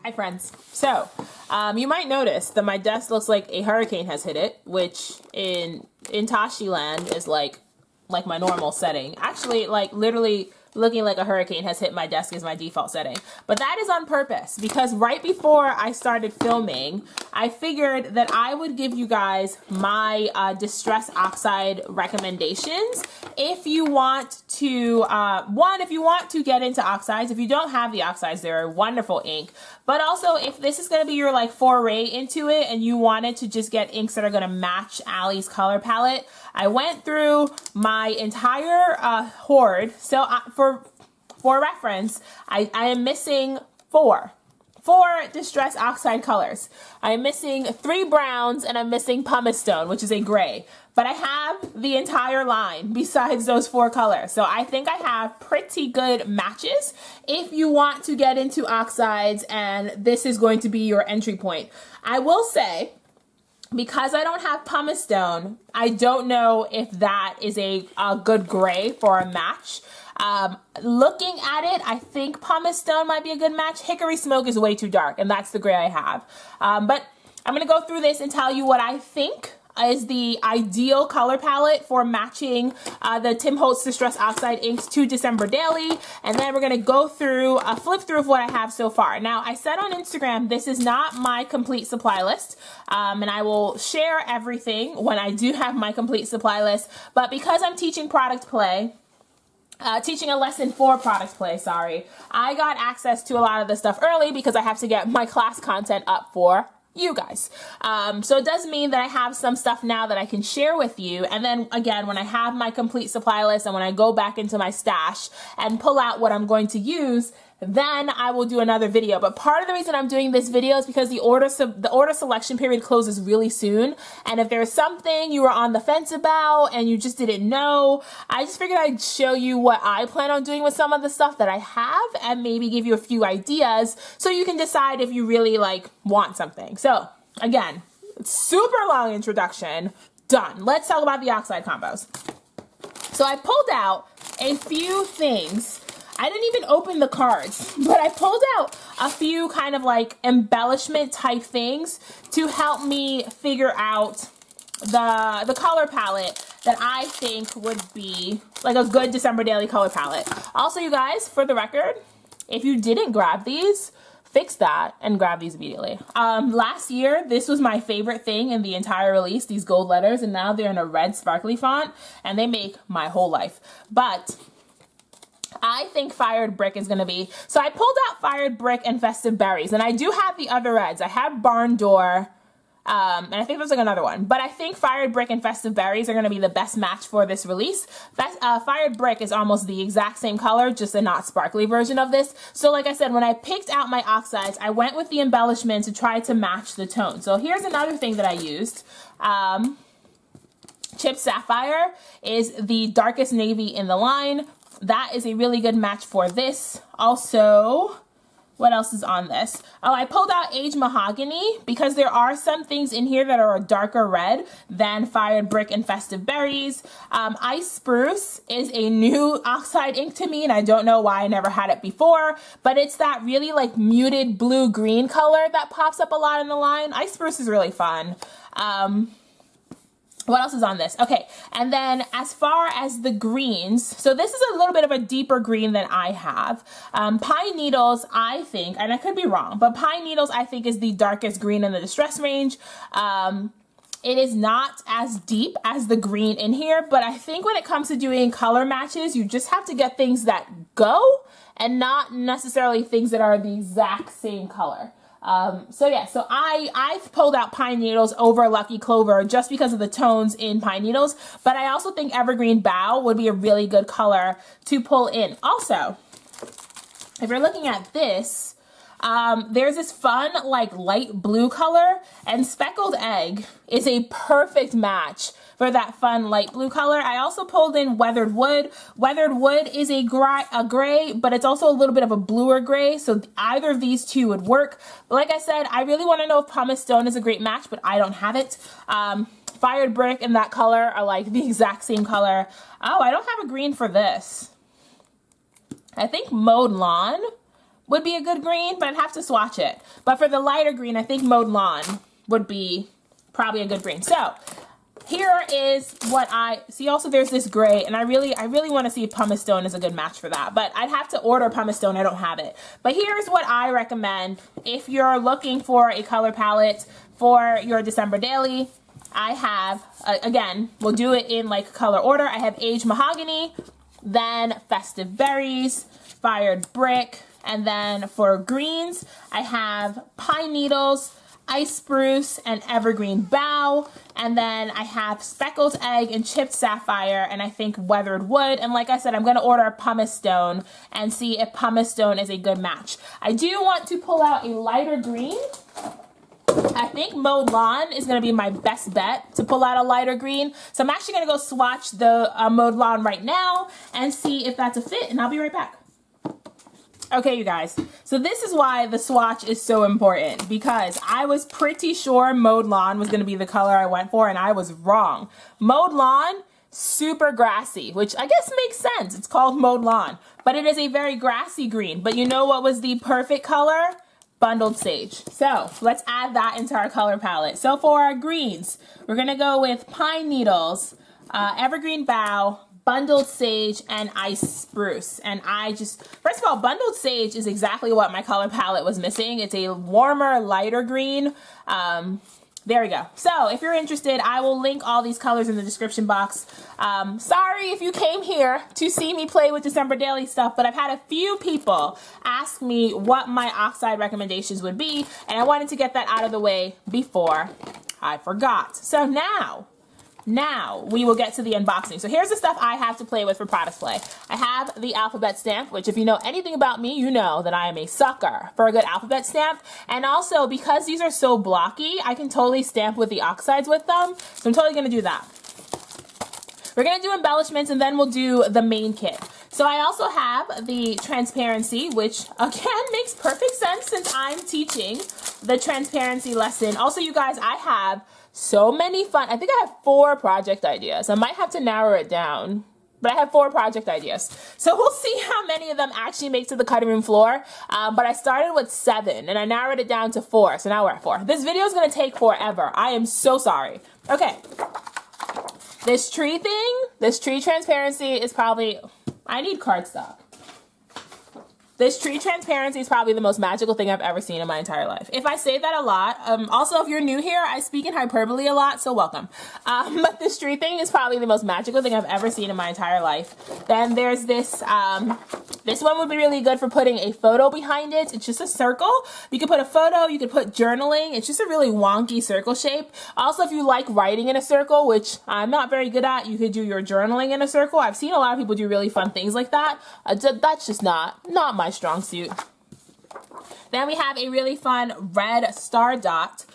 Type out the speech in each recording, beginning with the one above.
Hi friends. So, you might notice that my desk looks like a hurricane has hit it, which in Tashi land is like my normal setting. Actually, like literally looking like a hurricane has hit my desk is my default setting. But that is on purpose because right before I started filming, I figured that I would give you guys my Distress Oxide recommendations. If you want to, if you want to get into oxides, if you don't have the oxides, they're a wonderful ink. But also, if this is going to be your like foray into it and you wanted to just get inks that are going to match Allie's color palette, I went through my entire hoard. So for reference, I am missing four Distress Oxide colors. I'm missing 3 browns and I'm missing pumice stone, which is a gray. But I have the entire line besides those 4 colors. So I think I have pretty good matches if you want to get into oxides and this is going to be your entry point. I will say, because I don't have pumice stone, I don't know if that is a good gray for a match. Looking at it, I think pumice stone might be a good match. Hickory smoke is way too dark, and that's the gray I have. But I'm going to go through this and tell you what I think is the ideal color palette for matching the Tim Holtz Distress Oxide inks to December Daily. And then we're going to go through a flip through of what I have so far. Now, I said on Instagram, this is not my complete supply list. And I will share everything when I do have my complete supply list. But because I'm teaching product play, teaching a lesson for product play, sorry, I got access to a lot of the stuff early because I have to get my class content up for you guys. So it does mean that I have some stuff now that I can share with you. And then again, when I have my complete supply list and when I go back into my stash and pull out what I'm going to use, then I will do another video. But part of the reason I'm doing this video is because the order selection period closes really soon. And if there's something you were on the fence about and you just didn't know, I just figured I'd show you what I plan on doing with some of the stuff that I have and maybe give you a few ideas so you can decide if you really like want something. So again, super long introduction, done. Let's talk about the oxide combos. So I pulled out a few things. I didn't even open the cards, but I pulled out a few kind of like embellishment type things to help me figure out the color palette that I think would be like a good December Daily color palette. Also, you guys, for the record, if you didn't grab these, fix that and grab these immediately. Last year, this was my favorite thing in the entire release, these gold letters, and now they're in a red sparkly font, and they make my whole life. But I think Fired Brick is going to be, so I pulled out Fired Brick and Festive Berries, and I do have the other reds. I have Barn Door, and I think there's like another one, but I think Fired Brick and Festive Berries are going to be the best match for this release. Fired Brick is almost the exact same color, just a not sparkly version of this. So like I said, when I picked out my oxides, I went with the embellishment to try to match the tone. So here's another thing that I used. Chip Sapphire is the darkest navy in the line. That is a really good match for this. Also, what else is on this? Oh, I pulled out Age Mahogany because there are some things in here that are a darker red than Fired Brick and Festive Berries. Ice Spruce is a new oxide ink to me, and I don't know why I never had it before, but it's that really like muted blue-green color that pops up a lot in the line. Ice Spruce is really fun. What else is on this? Okay, and then as far as the greens, so this is a little bit of a deeper green than I have. Pine Needles, I think, and I could be wrong, but Pine Needles I think is the darkest green in the Distress range. It is not as deep as the green in here, but I think when it comes to doing color matches, you just have to get things that go and not necessarily things that are the exact same color. So yeah, so I've pulled out Pine Needles over Lucky Clover just because of the tones in Pine Needles, but I also think Evergreen Bough would be a really good color to pull in. Also, if you're looking at this, there's this fun like light blue color, and Speckled Egg is a perfect match for that fun light blue color. I also pulled in Weathered Wood. Weathered Wood is a gray, but it's also a little bit of a bluer gray, so either of these two would work. But like I said, I really want to know if Pumice Stone is a great match, but I don't have it. Fired Brick and that color are like the exact same color. Oh, I don't have a green for this. I think Mowed Lawn would be a good green, but I'd have to swatch it. But for the lighter green, I think Mowed Lawn would be probably a good green. So here is what I see. Also, there's this gray, and I really want to see if Pumice Stone is a good match for that. But I'd have to order Pumice Stone. I don't have it. But here's what I recommend if you're looking for a color palette for your December daily. I have, again, we'll do it in like color order. I have Aged Mahogany, then Festive Berries, Fired Brick, and then for greens, I have Pine Needles, Ice Spruce, and Evergreen Bough, and then I have Speckled Egg and Chipped Sapphire, and I think Weathered Wood. And like I said, I'm going to order a Pumice Stone and see if Pumice Stone is a good match. I do want to pull out a lighter green. I think Mowed Lawn is going to be my best bet to pull out a lighter green. So I'm actually going to go swatch the Mowed Lawn right now and see if that's a fit, and I'll be right back. Okay, you guys, so this is why the swatch is so important, because I was pretty sure Mowed Lawn was going to be the color I went for, and I was wrong. Mowed Lawn, super grassy, which I guess makes sense. It's called Mowed Lawn, but it is a very grassy green. But you know what was the perfect color? Bundled Sage. So let's add that into our color palette. So for our greens, we're gonna go with Pine Needles, Evergreen Bough, Bundled Sage, and Ice Spruce. And first of all, Bundled Sage is exactly what my color palette was missing. It's a warmer, lighter green. There we go. So if you're interested, I will link all these colors in the description box. Sorry if you came here to see me play with December Daily stuff, but I've had a few people ask me what my Oxide recommendations would be, and I wanted to get that out of the way before I forgot. So now we will get to the unboxing. So here's the stuff I have to play with for product play. I have the alphabet stamp, which if you know anything about me, you know that I am a sucker for a good alphabet stamp. And also, because these are so blocky, I can totally stamp with the oxides with them. So I'm totally gonna do that. We're gonna do embellishments, and then we'll do the main kit. So I also have the transparency, which again makes perfect sense since I'm teaching the transparency lesson. Also, you guys, I have so many fun, I think I have 4 project ideas. I might have to narrow it down, but I have 4 project ideas. So we'll see how many of them actually make to the cutting room floor. But I started with 7 and I narrowed it down to 4. So now we're at 4. This video is gonna take forever. I am so sorry. Okay. This tree transparency is probably, I need cardstock. This tree transparency is probably the most magical thing I've ever seen in my entire life. If I say that a lot, also if you're new here, I speak in hyperbole a lot, so welcome. But this tree thing is probably the most magical thing I've ever seen in my entire life. Then there's this, this one would be really good for putting a photo behind it. It's just a circle. You could put a photo, you could put journaling. It's just a really wonky circle shape. Also, if you like writing in a circle, which I'm not very good at, you could do your journaling in a circle. I've seen a lot of people do really fun things like that. That's just not my strong suit. Then we have a really fun red star dot.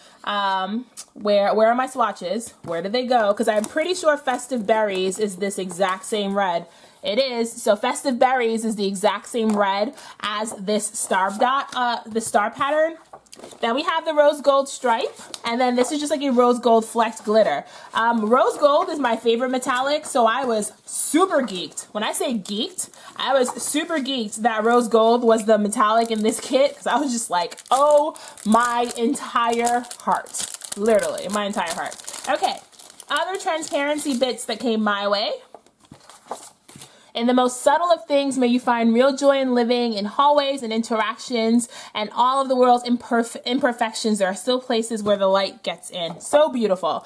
Where are my swatches? Where did they go? Because I'm pretty sure Festive Berries is this exact same red. It is. So Festive Berries is the exact same red as this star dot, the star pattern. Then we have the rose gold stripe, and then this is just like a rose gold flecked glitter. Rose gold is my favorite metallic, so I was super geeked. When I say geeked, I was super geeked that rose gold was the metallic in this kit, because I was just like, oh, my entire heart. Literally, my entire heart. Okay, other transparency bits that came my way. In the most subtle of things, may you find real joy in living, in hallways and interactions, and all of the world's imperfections. There are still places where the light gets in. So beautiful.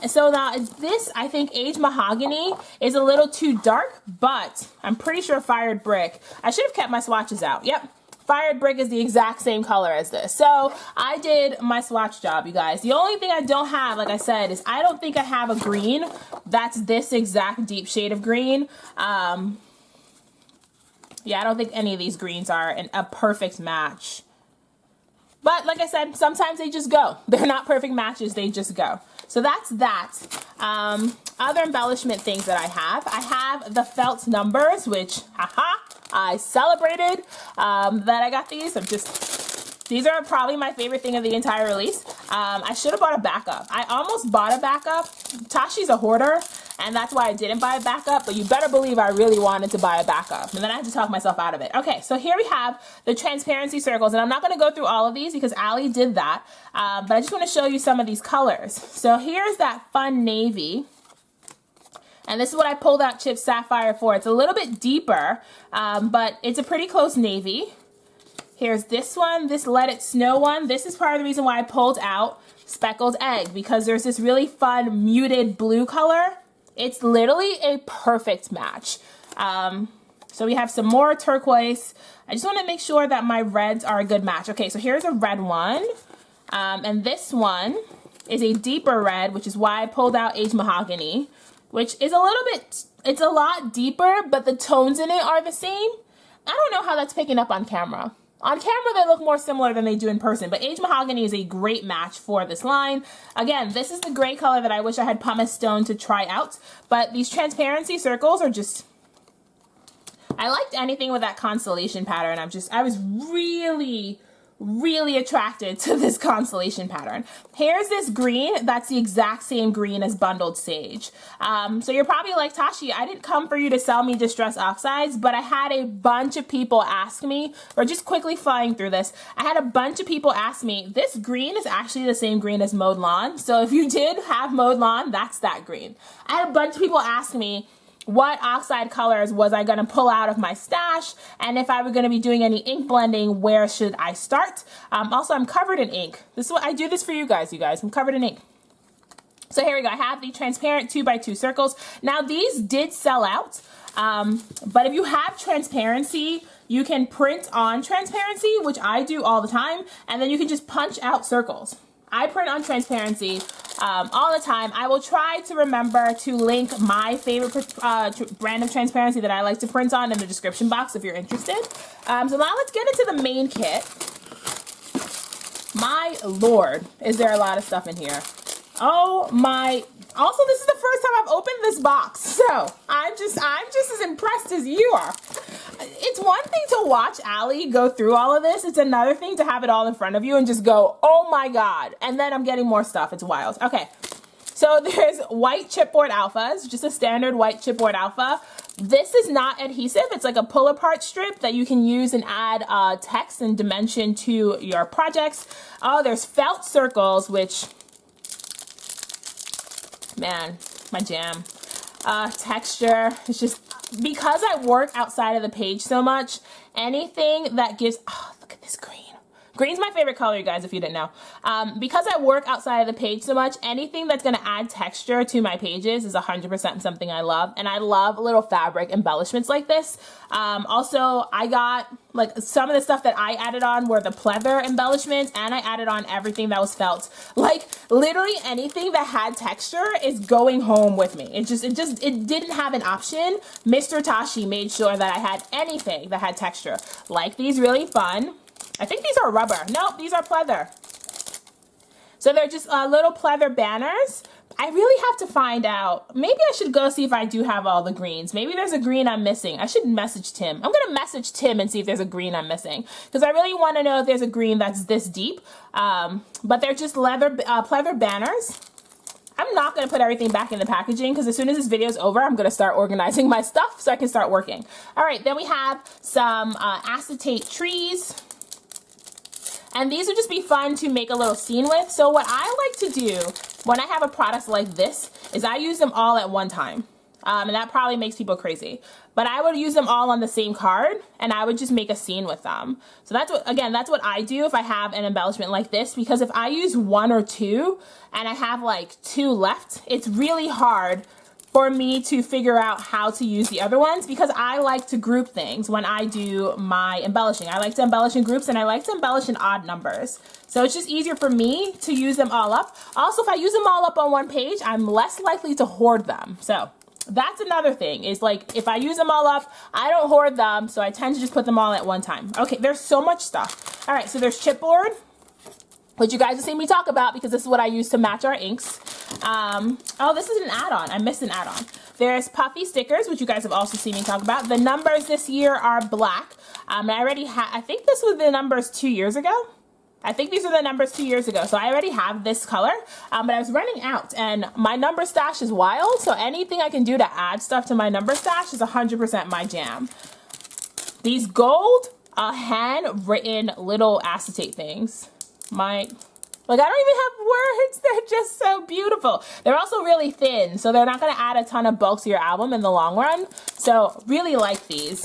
So now this, I think, Aged Mahogany is a little too dark, but I'm pretty sure Fired Brick. I should have kept my swatches out. Yep. Fired Brick is the exact same color as this. So I did my swatch job, you guys. The only thing I don't have, like I said, is I don't think I have a green that's this exact deep shade of green. Yeah, I don't think any of these greens are a perfect match. But like I said, sometimes they just go. They're not perfect matches, they just go. So that's that. Other embellishment things that I have the felt numbers, which, haha, I celebrated that I got these. These are probably my favorite thing of the entire release. I should have bought a backup. I almost bought a backup. Tashi's a hoarder, and that's why I didn't buy a backup, but you better believe I really wanted to buy a backup, and then I had to talk myself out of it. Okay, so here we have the transparency circles, and I'm not going to go through all of these because Allie did that, but I just want to show you some of these colors. So here's that fun navy. And this is what I pulled out Chip Sapphire for. It's a little bit deeper, but it's a pretty close navy. Here's this one, this Let It Snow one. This is part of the reason why I pulled out Speckled Egg, because there's this really fun muted blue color. It's literally a perfect match. So we have some more turquoise. I just want to make sure that my reds are a good match. Okay, so here's a red one. And this one is a deeper red, which is why I pulled out Aged Mahogany, which is a little bit, it's a lot deeper, but the tones in it are the same. I don't know how that's picking up on camera. On camera, they look more similar than they do in person, but Aged Mahogany is a great match for this line. Again, this is the gray color that I wish I had pumice stone to try out, but these transparency circles are just, I liked anything with that constellation pattern. I was really attracted to this constellation pattern. Here's this green that's the exact same green as Bundled Sage. So you're probably like, Tashi, I didn't come for you to sell me Distress Oxides, but I had a bunch of people ask me, or just quickly flying through this, I had a bunch of people ask me, this green is actually the same green as Mowed Lawn. So if you did have Mowed Lawn, that's that green. I had a bunch of people ask me, what oxide colors was I going to pull out of my stash, and if I were going to be doing any ink blending, where should I start? Also, I'm covered in ink. This is what I do this for you guys. I'm covered in ink. So here we go. I have the transparent 2x2 circles. Now these did sell out, but if you have transparency, you can print on transparency, which I do all the time, and then you can just punch out circles. I print on transparency all the time. I will try to remember to link my favorite brand of transparency that I like to print on in the description box if you're interested. So now let's get into the main kit. My Lord, is there a lot of stuff in here. Oh my, also this is the first time I've opened this box, so I'm just as impressed as you are. It's one thing to watch Allie go through all of this. It's another thing to have it all in front of you and just go, oh my God. And then I'm getting more stuff. It's wild. Okay. So there's white chipboard alphas, just a standard white chipboard alpha. This is not adhesive. It's like a pull apart strip that you can use and add text and dimension to your projects. Oh, there's felt circles, which, man, my jam. Texture, it's just, because I work outside of the page so much, anything that gives, oh, look at this green. Green's my favorite color, you guys, if you didn't know. Because I work outside of the page so much, anything that's going to add texture to my pages is 100% something I love. And I love little fabric embellishments like this. Also, I got, like, some of the stuff that I added on were the pleather embellishments, and I added on everything that was felt. Like, literally anything that had texture is going home with me. It didn't have an option. Mr. Tashi made sure that I had anything that had texture. Like these really fun, I think these are rubber. Nope, these are pleather. So they're just little pleather banners. I really have to find out. Maybe I should go see if I do have all the greens. Maybe there's a green I'm missing. I should message Tim. I'm going to message Tim and see if there's a green I'm missing, because I really want to know if there's a green that's this deep. But they're just pleather banners. I'm not going to put everything back in the packaging, because as soon as this video is over, I'm going to start organizing my stuff so I can start working. All right, then we have some acetate trees. And these would just be fun to make a little scene with. So what I like to do when I have a product like this is I use them all at one time. And that probably makes people crazy. But I would use them all on the same card, and I would just make a scene with them. So that's what, again, that's what I do if I have an embellishment like this, because if I use one or two and I have like two left, it's really hard for me to figure out how to use the other ones, because I like to group things when I do my embellishing. I like to embellish in groups, and I like to embellish in odd numbers. So it's just easier for me to use them all up. Also, if I use them all up on one page, I'm less likely to hoard them. So that's another thing, is like, if I use them all up, I don't hoard them, so I tend to just put them all at one time. Okay, there's so much stuff. All right, so there's chipboard, which you guys have seen me talk about, because this is what I use to match our inks. Oh, this is an add-on. I missed an add-on. There's puffy stickers, which you guys have also seen me talk about. The numbers this year are black. I already had, I think this was the numbers 2 years ago. I think these are the numbers 2 years ago, so I already have this color, but I was running out, and my number stash is wild, so anything I can do to add stuff to my number stash is 100% my jam. These gold handwritten little acetate things, I don't even have words, they're just so beautiful. They're also really thin, so they're not gonna add a ton of bulk to your album in the long run, so really like these.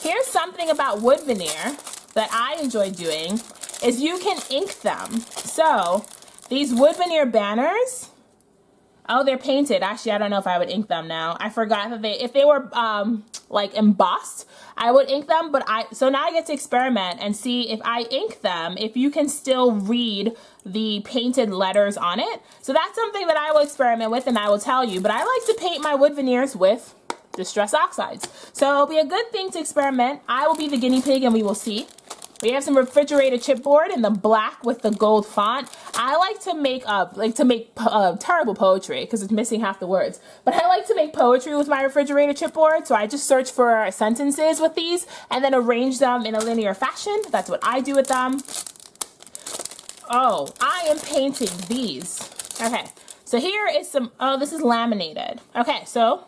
Here's something about wood veneer that I enjoy doing, is you can ink them. So these wood veneer banners, oh, they're painted. Actually, I don't know if I would ink them now. I forgot that if they were like embossed, I would ink them, but so now I get to experiment and see if I ink them, if you can still read the painted letters on it. So that's something that I will experiment with and I will tell you, but I like to paint my wood veneers with Distress Oxides. So it'll be a good thing to experiment. I will be the guinea pig and we will see. We have some refrigerated chipboard in the black with the gold font. I like to make terrible poetry because it's missing half the words. But I like to make poetry with my refrigerated chipboard. So I just search for sentences with these and then arrange them in a linear fashion. That's what I do with them. Oh, I am painting these. Okay, so here is some, oh, this is laminated. Okay, so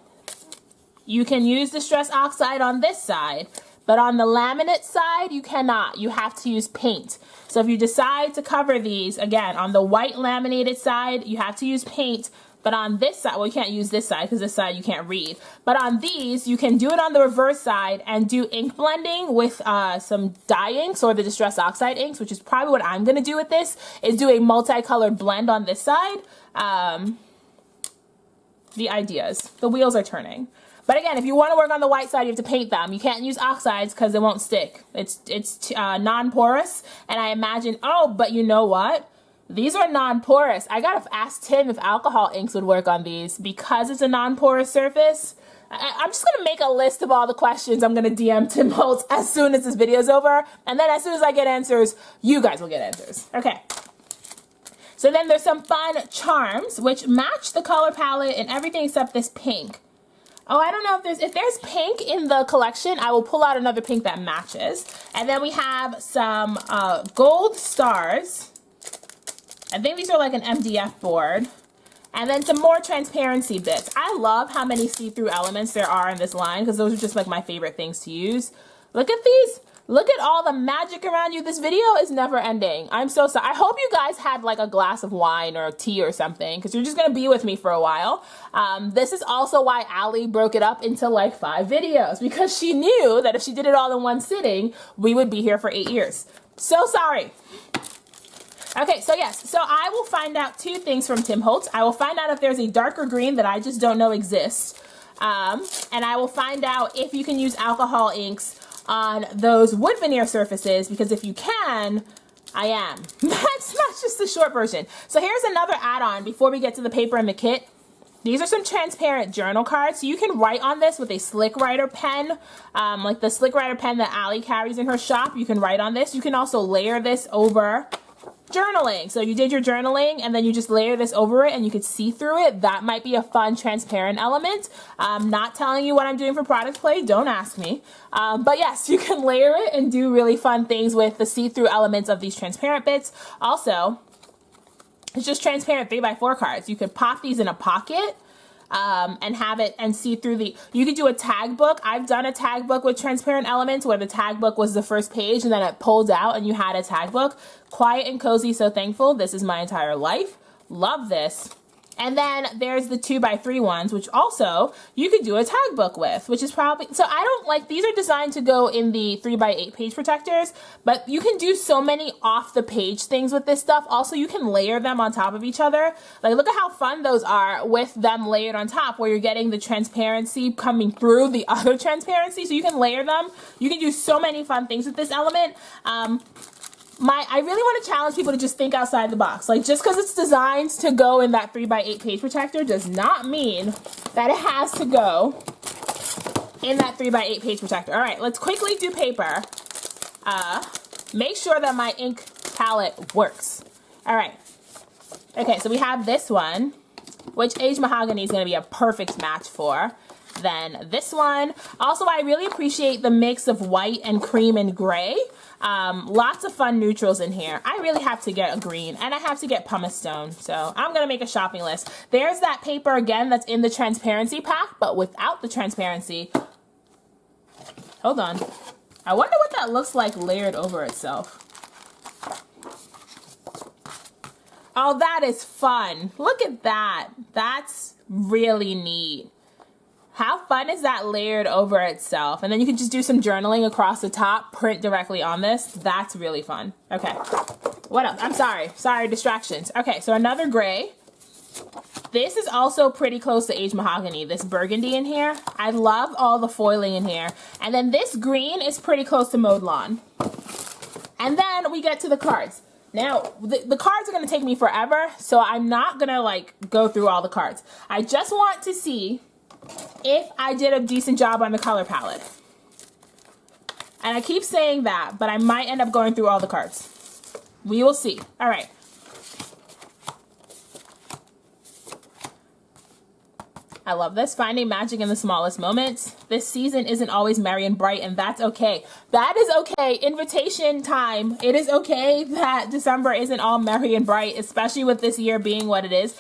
you can use Distress Oxide on this side, but on the laminate side, you cannot. You have to use paint. So if you decide to cover these, again, on the white laminated side, you have to use paint, but on this side, well, you can't use this side because this side you can't read. But on these, you can do it on the reverse side and do ink blending with some dye inks or the Distress Oxide inks, which is probably what I'm gonna do with this, is do a multicolored blend on this side. The ideas, the wheels are turning. But again, if you want to work on the white side, you have to paint them. You can't use oxides because it won't stick. It's non-porous, and I imagine, oh, but you know what? These are non-porous. I gotta ask Tim if alcohol inks would work on these because it's a non-porous surface. I'm just gonna make a list of all the questions I'm gonna DM Tim Holtz as soon as this video's over, and then as soon as I get answers, you guys will get answers. Okay. So then there's some fun charms which match the color palette and everything except this pink. Oh, I don't know if there's pink in the collection, I will pull out another pink that matches. And then we have some gold stars. I think these are like an MDF board. And then some more transparency bits. I love how many see-through elements there are in this line because those are just like my favorite things to use. Look at these. Look at all the magic around you. This video is never ending. I'm so sorry. I hope you guys had like a glass of wine or tea or something because you're just going to be with me for a while. This is also why Allie broke it up into like 5 videos because she knew that if she did it all in one sitting, we would be here for 8 years. So sorry. Okay, so yes, so I will find out 2 things from Tim Holtz. I will find out if there's a darker green that I just don't know exists. And I will find out if you can use alcohol inks on those wood veneer surfaces, because if you can, I am. That's just the short version. So here's another add-on before we get to the paper and the kit. These are some transparent journal cards. So you can write on this with a Slick Writer pen, like the Slick Writer pen that Allie carries in her shop. You can write on this. You can also layer this over journaling. So you did your journaling and then you just layer this over it and you could see through it. That might be a fun transparent element. I'm not telling you what I'm doing for product play. Don't ask me. But yes, you can layer it and do really fun things with the see-through elements of these transparent bits. Also, it's just transparent 3x4 cards. You could pop these in a pocket and have it and see through the, you could do a tag book. I've done a tag book with transparent elements where the tag book was the first page and then it pulled out and you had a tag book. Quiet and cozy, so thankful. This is my entire life. Love this. And then there's the 2x3 ones, which also you could do a tag book with, which is probably, so I don't like, these are designed to go in the 3x8 page protectors, but you can do so many off the page things with this stuff. Also, you can layer them on top of each other. Like, look at how fun those are with them layered on top, where you're getting the transparency coming through the other transparency. So you can layer them. You can do so many fun things with this element. I really want to challenge people to just think outside the box. Like, just because it's designed to go in that 3x8 page protector does not mean that it has to go in that 3x8 page protector. All right, let's quickly do paper. Make sure that my ink palette works. All right. Okay, so we have this one. which Aged Mahogany is going to be a perfect match for. Then this one. Also, I really appreciate the mix of white and cream and gray. Lots of fun neutrals in here. I really have to get a green, and I have to get pumice stone. So I'm going to make a shopping list. There's that paper again that's in the transparency pack, but without the transparency. Hold on. I wonder what that looks like layered over itself. Oh, that is fun. Look at that. That's really neat. How fun is that layered over itself? And then you can just do some journaling across the top, print directly on this. That's really fun. Okay, what else? I'm sorry, distractions. Okay, so another gray. This is also pretty close to Aged Mahogany, this burgundy in here. I love all the foiling in here. And then this green is pretty close to Mowed Lawn. And then we get to the cards. Now, the cards are gonna take me forever, so I'm not gonna like go through all the cards. I just want to see if I did a decent job on the color palette. And I keep saying that, but I might end up going through all the cards. We will see. All right. I love this. Finding magic in the smallest moments. This season isn't always merry and bright, and that's okay. That is okay. Invitation time. It is okay that December isn't all merry and bright, especially with this year being what it is.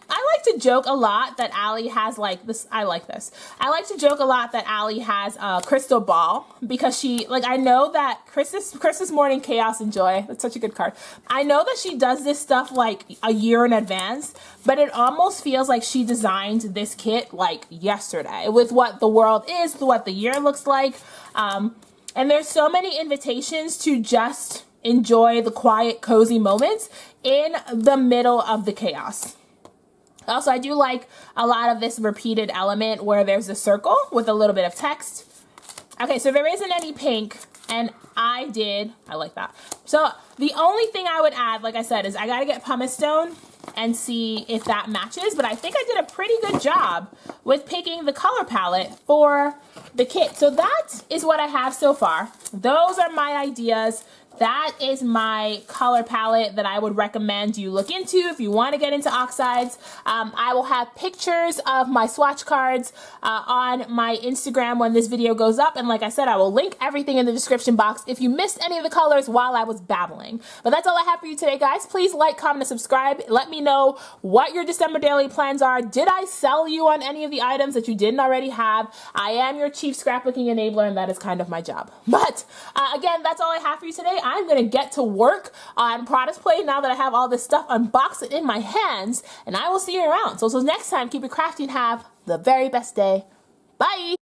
I like to joke a lot that Allie has like this. I like this. I like to joke a lot that Allie has a crystal ball because she, like, I know that Christmas morning chaos and joy. That's such a good card. I know that she does this stuff like a year in advance, but it almost feels like she designed this kit like yesterday with what the world is, what the year looks like. And there's so many invitations to just enjoy the quiet, cozy moments in the middle of the chaos. Also, I do like a lot of this repeated element where there's a circle with a little bit of text. Okay, so there isn't any pink, and I like that. So the only thing I would add, like I said, is I gotta get pumice stone and see if that matches, but I think I did a pretty good job with picking the color palette for the kit. So that is what I have so far. Those are my ideas. That is my color palette that I would recommend you look into if you want to get into oxides. I will have pictures of my swatch cards on my Instagram when this video goes up. And like I said, I will link everything in the description box if you missed any of the colors while I was babbling. But that's all I have for you today, guys. Please like, comment, and subscribe. Let me know what your December daily plans are. Did I sell you on any of the items that you didn't already have? I am your chief scrapbooking enabler, and that is kind of my job. But again, that's all I have for you today. I'm going to get to work on product play now that I have all this stuff unboxed in my hands, and I will see you around. So until next time, keep it crafty and have the very best day. Bye!